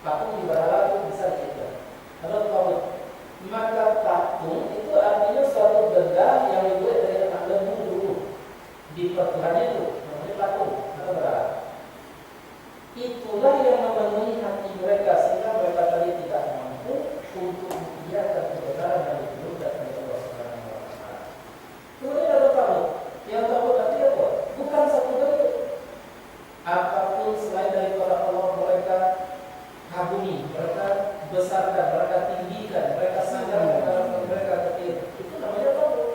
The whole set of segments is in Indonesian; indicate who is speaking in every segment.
Speaker 1: Patung di berhala itu bisa dicegah. Kalau tauhid, maka patung itu artinya suatu benda yang dibuat dari anak lembu dulu di pertuhannya itu namanya patung atau berhala. Itulah yang memenuhi hati mereka sehingga mereka tadi tidak mampu untuk mengiyakan kebenaran yang diturunkan dari Allah Subhanahu wa taala. Kemudian ada tauhid. Yang tauhid artinya apa? Bukan satu bentuk. Apapun selain daripada Allah mereka kagumi, mereka besarkan, mereka tinggikan, mereka sandarkan, mereka kecil. Itu namanya tauhid.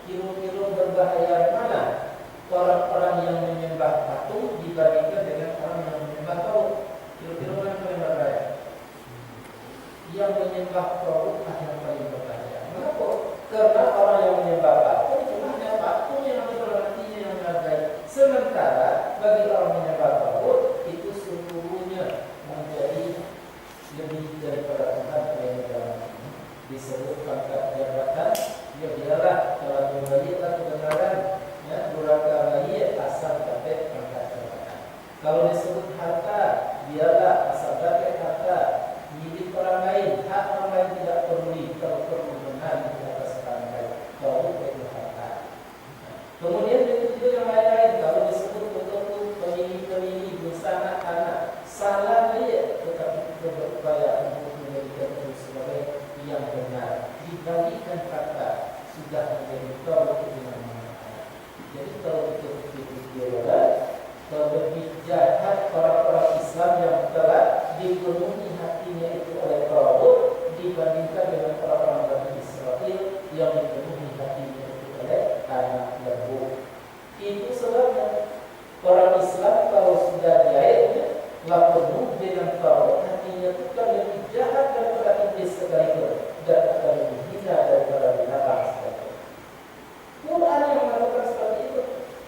Speaker 1: Kira-kira berbahaya mana orang-orang yang menyembah patung dibandingkan dengan orang yang menyembah tauhid? Kira-kira mana yang paling berbahaya? Yang menyembah tauhid yang paling berbahaya. Mengapa? Karena orang yang menyembah patung cuma hanya patung yang berartinya yang menghargai. Sementara bagi orang menyembah tauhid itu sesungguhnya menjadi lebih daripada Tuhan yang dalam ini disebut pangkat jabatan. Ya biarlah telah memberikan kebenaran, ya durhaka bayi asal dapat pangkat jabatan. Kalau disebut harta, biarlah asal dapat harta milik orang lain, hak orang lain tidak peduli kalau perlu benar di atas orang lain. Kalau itu harta. Kemudian itu yang lain-lain kalau disebut betul-betul pemilih bersama anak salah dia, tetapi kita berupaya untuk menjadikan itu sebagai yang benar. Dibalikan kata sudah menjadi tauhid dengan manfaat. Jadi tauhid itu lebih jahat orang-orang Islam yang telah dipenuhi hatinya itu oleh tauhid dibandingkan dengan orang-orang Bani Israel yang dipenuhi hatinya itu oleh anak lembu. Itu sebabnya orang Islam kalau sudah jahilnya penuh dengan tauhid hatinya itu kan lebih jahat daripada iblis sekalipun dan akan lebih hina daripada binatang sekalipun. Quran yang mengatakan seperti itu.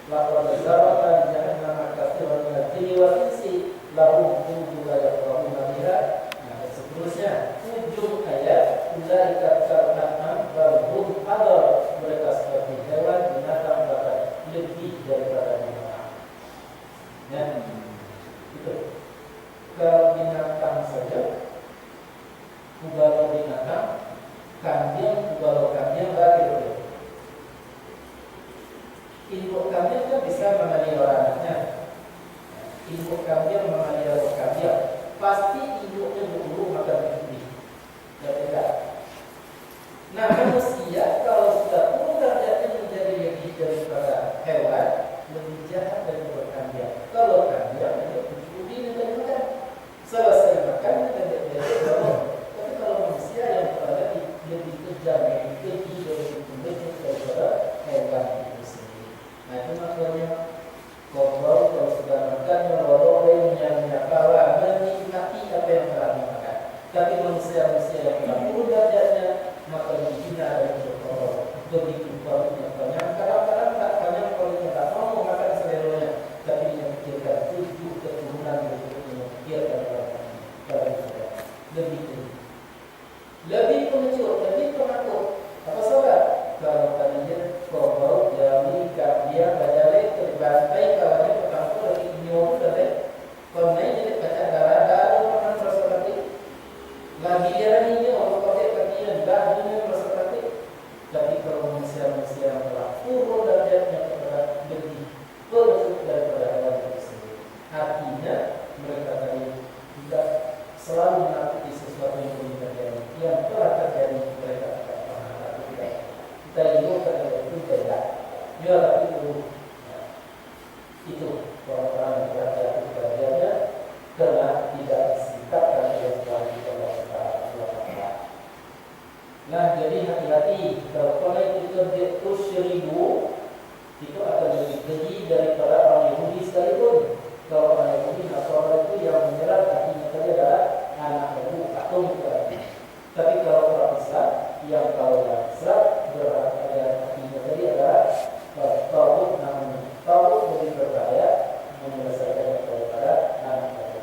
Speaker 1: Laqad zara'na jahannama katsiran minal jinni wal insi lahum qulubun la yafqahuna biha. Nah, seterusnya ujung ayat ulaika ka'annahum bal hum adall, mereka seperti hewan binatang bahkan lebih daripada binatang. Ya, itu. Kalau binatang saja, kalau binatang, kambing, kalau kambing lagi induk kambing kan bisa menganiaya anaknya. Induk kambing menganiaya kambing, pasti induknya dulu makan lebih. Tidak. Nah, manusia kalau sudah pun kerjanya menjadi lebih daripada hewan, lebih jahat daripada kambing. Kalau kambing hanya budi dan makan, selesai makan dan jadi bangun. Tapi kalau manusia yang berada lebih kejam, lebih keji daripada hewan itu sendiri. Nah, itu makanya kobrol kalau sudah makan melorong menyapa menikmati apa yang telah dimakan. Tapi manusia-manusia yang telah pun derajatnya maka dihina dan berkorol. Begitu banyak kadang-kadang tak banyak kalau tidak mau makan seleranya, tapi dia pikirkan 7 keturunan berikutnya, pikirkan lebih pengecut, lebih penakut. Apa sebab? Kalau tadinya kobrol jauh dia bajale terbantai kalau dia pertama lagi nyoba dari kalau jadi baca darah makan seperti lagi dia ini orang kaya katian dagingnya seperti. Tapi kalau manusia-manusia yang telah turun derajatnya kepada lebih pengecut daripada hewan itu sendiri, artinya mereka tadi tidak selalu menakuti sesuatu yang belum terjadi, yang telah terjadi mereka tidak pernah takut. Kita hidup terjadi itu tidak. Ya, tapi itu orang-orang yang berhati-hati kerjanya telah tidak disikapkan oleh Tuhan Allah Taala. Nah, jadi hati-hati kalau kalian itu terus seribu itu akan lebih keji daripada orang Yahudi sekalipun. Kalau orang Yahudi Nasrani itu yang menyerang hatinya tadi adalah anak lembu patung itu. Tapi kalau orang Islam yang kalau yang Islam berada hatinya tadi adalah tauhid, namun tauhid lebih berbahaya menyelesaikan daripada anak lembu.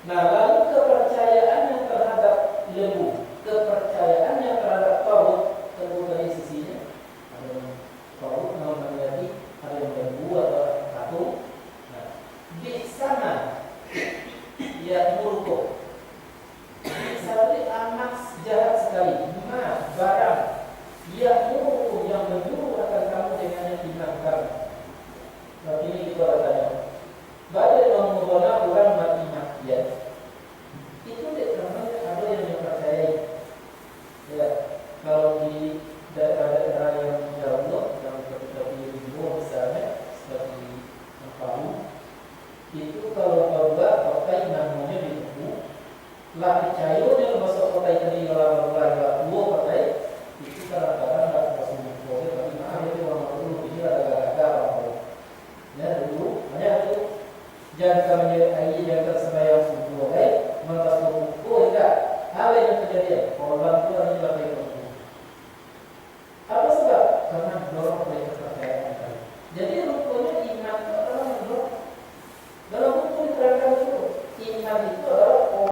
Speaker 1: Nah, lalu kepercayaannya terhadap lembu, kepercayaannya terhadap tauhid tentu dari sisinya ada yang tauhid namanya ada yang lembu atau patung. Nah, di sana pokoknya orang mati-matian itu namanya ada yang dipercayai. Ya, kalau di daerah-daerah yang jauh, yang seperti Rimbo misalnya, seperti Palu, itu kalau bawa pakai namanya di tubuh, latih cayunya masuk pakai tadi kalau dua pakai itu kadang-kadang nggak masuk di tapi maaf itu orang dulu ini ada orang ya dulu banyak itu jangan menjadi jangan sembahyang subuh mentas subuh enggak hal yang terjadi korban itu hanya pakai tubuh. Apa sebab? Karena dorong oleh kepercayaan tadi. Jadi rukunnya iman itu adalah dalam buku diterangkan itu iman itu adalah